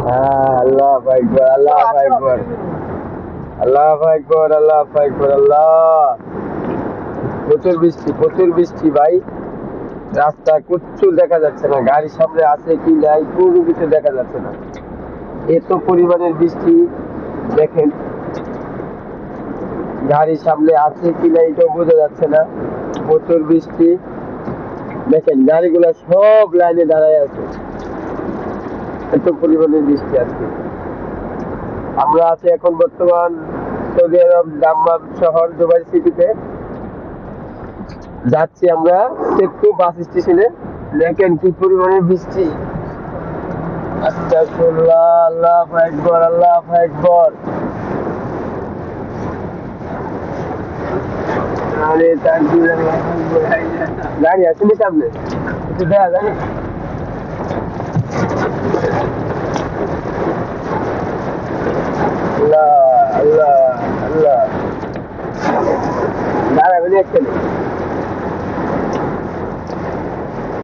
আল্লাহ আকবার, আল্লাহ আকবার, আল্লাহ আকবার, আল্লাহ আকবার, আল্লাহ। প্রচুর বৃষ্টি, প্রচুর বৃষ্টি ভাই। রাস্তা কিচ্ছু দেখা যাচ্ছে না, গাড়ির সামনে আছে কি নাই কোনো কিছু দেখা যাচ্ছে না। এত পরিমাণের বৃষ্টি দেখেন, গাড়ির সামনে আছে কি নাই এটাও বোঝা যাচ্ছে না। প্রচুর বৃষ্টি দেখেন, গাড়িগুলা সব লাইনে দাঁড়ায় আছে, এত পরিমাণের বৃষ্টি আজকে। আমরা আছি এখন বর্তমান সৌদি আরব দাম্মাম শহর দুবাই সিটিতে। যাচ্ছি আমরা টেকটু বাস স্টেশনে। দেখেন কি পরিমাণে বৃষ্টি। আস্তাগফিরুল্লাহ, আল্লাহু আকবার, আল্লাহু আকবার। আরে তাকবীর, আল্লাহু আকবার। গাড়ি আসেনি সামনে, একটু দেখা যায় না? আল্লাহ, আল্লাহ, আল্লাহ। দাঁড়াবেন এখানে।